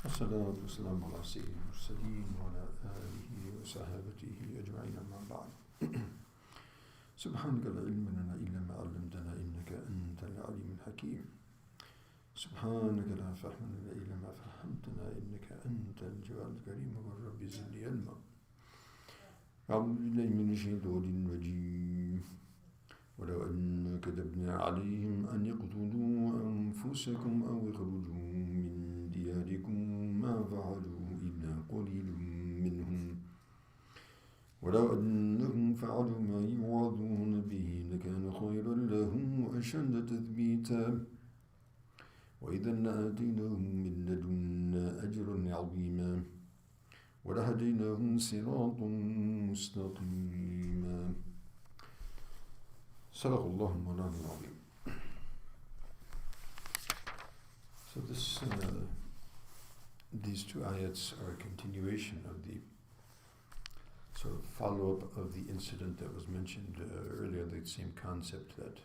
والصلاة والسلام على سيد المرسلين وعلى آله وصحابته أجمعين أما بعد. سبحانك لا علم لنا إلا ما علمتنا إنك أنت العليم الحكيم. سبحانك لا فهم لنا إلا ما فهمتنا إنك أنت الجواد الكريم والرب زدني علما. أعوذ بالله من الشيطان الرجيم. ولو أن كتبنا عليهم أن يقتلوا أنفسكم أو يخرجوا من دياركم ما فعلوا إلا قليل منهم ولو أنهم فعلوا ما يوعظون به لكان خيرا لهم وأشد تثبيتا وإذا لآتيناهم من لدنا أجرا عظيما ولهديناهم صراطا مستقيما. صدق الله مولانا العظيم. So these two ayats are a continuation of the sort of follow-up of the incident that was mentioned earlier, the same concept that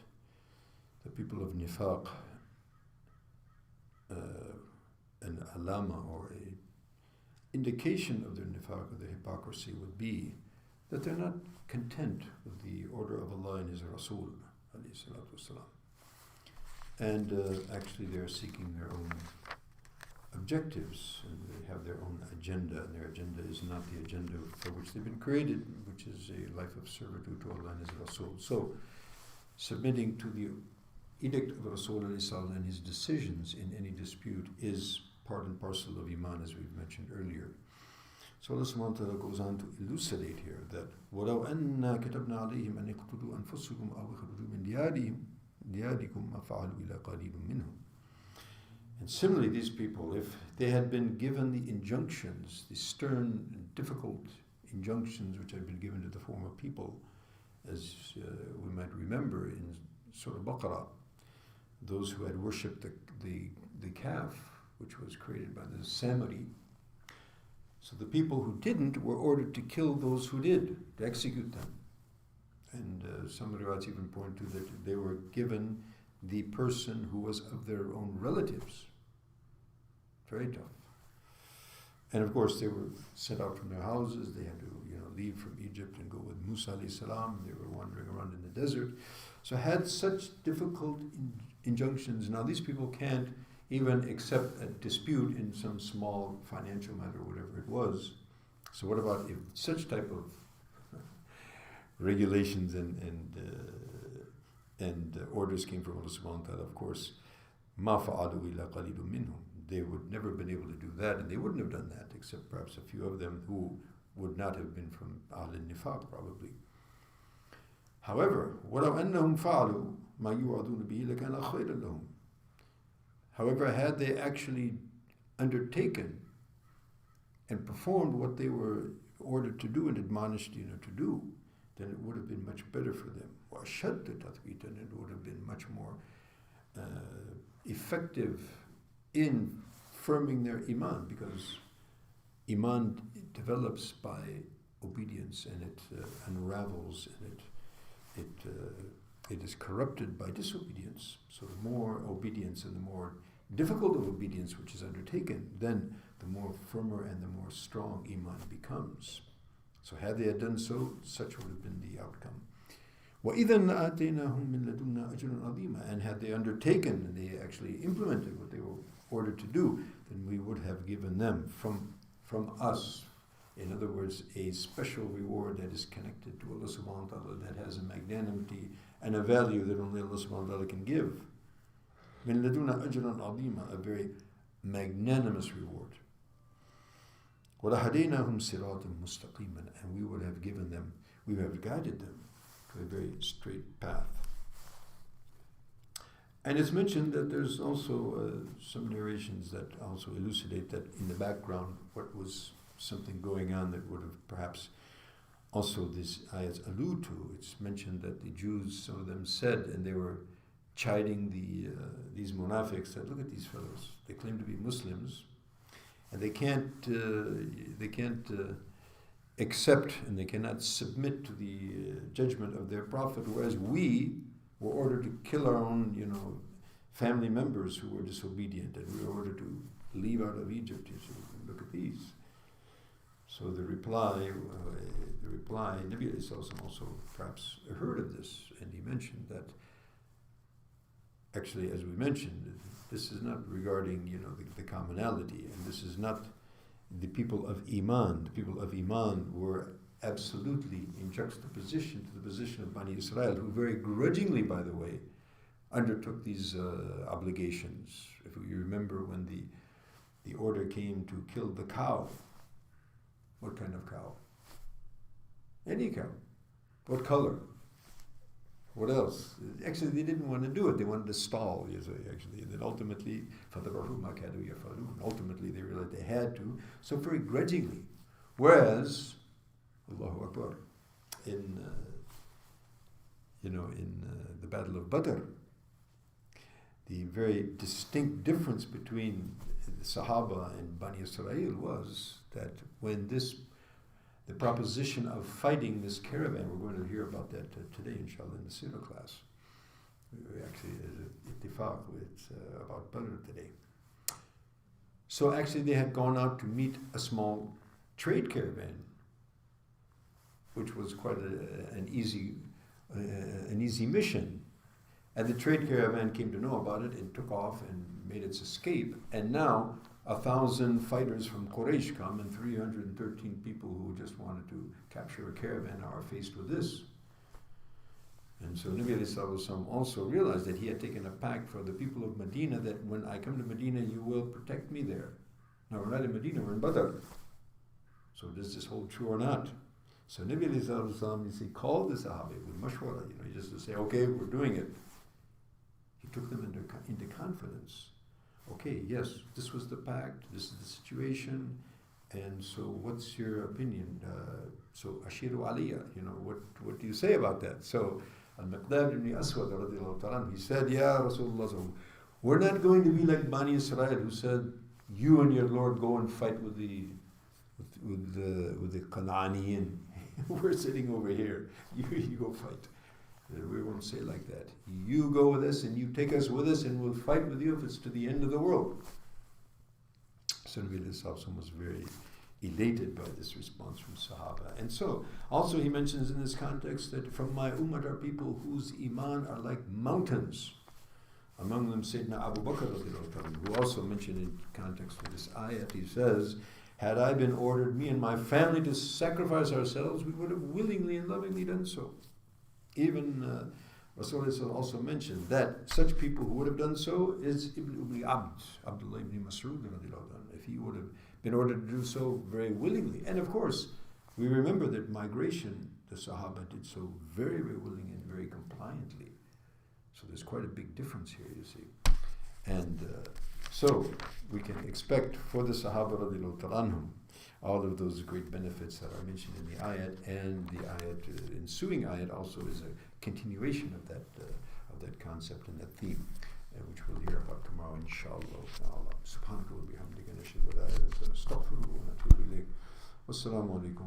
the people of nifaq, an alama or a indication of their nifaq, of their hypocrisy, would be that they're not content with the order of Allah and His Rasul, and actually they're seeking their own objectives, and they have their own agenda, and their agenda is not the agenda for which they've been created, which is a life of servitude to Allah and His Rasul. So, submitting to the edict of Rasul and his decisions in any dispute is part and parcel of Iman, as we've mentioned earlier. So Allah subhanahu wa ta'ala goes on to elucidate here that وَلَوْ أَنَّا كَتَبْنَا عَلَيْهِمْ أَنْ يَقْتُلُوا أَنفُسَكُمْ أَوْ يَخْرُجُوا مِنْ دِيَارِكُمْ مَا فَعَلُوا إِلَّا قَلِيلٌ مِّنْهُمْ. And similarly, these people, if they had been given the injunctions, the stern and difficult injunctions which had been given to the former people, as we might remember in Surah Baqarah, those who had worshipped the calf, which was created by the Samari. So the people who didn't were ordered to kill those who did, to execute them. And some of the rights even point to that they were given the person who was of their own relatives. Very tough. And of course they were sent out from their houses. They had to leave from Egypt and go with Musa alayhi salam. They were wandering around in the desert. So had such difficult injunctions. Now these people can't even accept a dispute in some small financial matter, whatever it was. So what about if such type of regulations and orders came from Allah subhanahu wa ta'ala? Of course, مَا فَعَلُوا إِلَّا قَلِيلٌ مِّنْهُمْ. They would never have been able to do that, and they wouldn't have done that, except perhaps a few of them who would not have been from Ahl al-Nifaq, probably. However, وَلَوْ أَنَّهُمْ فَعَلُوا مَا يُوعَظُونَ بِهِ لَكَانَ خَيْرًا لَهُمْ. However, had they actually undertaken and performed what they were ordered to do and admonished to do, then it would have been much better for them. وَأَشَدَّ تَثْبِيتًا, and it would have been much more effective in firming their iman, because iman develops by obedience, and it unravels, and it is corrupted by disobedience. So the more obedience and the more difficult of obedience which is undertaken, then the more firmer and the more strong iman becomes. So had they done so, such would have been the outcome. وَإِذًا لَآتَيْنَاهُمْ مِنْ لَدُنَّا أَجْرًا عَظِيمًا. And had they undertaken and they actually implemented what they were ordered to do, then we would have given them from us, in other words, a special reward that is connected to Allah subhanahu wa ta'ala, that has a magnanimity and a value that only Allah subhanahu wa ta'ala can give. مِنْ لَدُنَّا أَجْرًا عَظِيمًا, a very magnanimous reward. وَلَهَدَيْنَاهُمْ صِرَاطًا مُسْتَقِيمًا, and we would have given them, we would have guided them to a very straight path. And it's mentioned that there's also some narrations that also elucidate that in the background what was something going on that would have perhaps also these ayats allude to. It's mentioned that the Jews, some of them said, and they were chiding these munafiqs, that look at these fellows, they claim to be Muslims, and they can't accept and they cannot submit to the judgment of their prophet, whereas we were ordered to kill our own, family members who were disobedient, and we were ordered leave out of Egypt? He said, look at these. So the reply, Nabi Alayhi Sallam also perhaps heard of this, and he mentioned that, actually, as we mentioned, this is not regarding, the commonality, and this is not the people of Iman. The people of Iman were absolutely in juxtaposition to the position of Bani Israel, who very grudgingly, by the way, undertook these obligations. If you remember when the order came to kill the cow. What kind of cow? Any cow. What color? What else? Actually, they didn't want to do it. They wanted to stall, actually. And then ultimately, ultimately they realized they had to. So very grudgingly. Whereas, Allahu Akbar, in the Battle of Badr, the very distinct difference between the Sahaba and Bani Israel was that when the proposition of fighting this caravan, we're going to hear about that today, inshallah, in the Sirah class. Actually, there's an ittifaq about Badr today. So actually, they had gone out to meet a small trade caravan, which was quite an easy mission. And the trade caravan came to know about it and took off and made its escape. And now 1,000 fighters from Quraysh come, and 313 people who just wanted to capture a caravan are faced with this. And so Nabi Alayhi Sallam also realized that he had taken a pact for the people of Medina that when I come to Medina, you will protect me there. Now we're not in Medina, we're in Badr. So does this hold true or not? So Nabi Alayhi Sallam, he called the Sahabi with mashwara, just to say, okay, we're doing it. He took them into confidence. Okay, yes, this was the pact, this is the situation, and so what's your opinion? So Ashiru Aliyah, what do you say about that? So Al-Miqdad ibn Aswad radiallahu ta'ala, he said, Ya Rasulullah, we're not going to be like Bani Israel who said, you and your Lord go and fight with the Qanani, and we're sitting over here, you go fight. We won't say like that. You go with us and you take us with us and we'll fight with you if it's to the end of the world. So Nabi Sallallahu was very elated by this response from Sahaba. And so, also he mentions in this context that from my ummah are people whose iman are like mountains. Among them Sayyidina Abu Bakr, who also mentioned in context with this ayat, he says, had I been ordered, me and my family, to sacrifice ourselves, we would have willingly and lovingly done so. Even Rasulullah also mentioned that such people who would have done so is Ibn Abd, Abdullah ibn Mas'ud. If he would have been ordered to do so very willingly. And of course, we remember that migration, the Sahaba did so very, very willingly and very compliantly. So there's quite a big difference here, you see. And so we can expect for the Sahaba radiallahu ta'ala anhum all of those great benefits that are mentioned in the ayat, and the ayat, ensuing ayat, also is a continuation of that concept and that theme, which we'll hear about tomorrow, inshallah. Subhanahu wa bihamdika, nashhadu an la ilaha illa anta, astaghfiruka wa atubu ilayk. Wassalamu alaikum.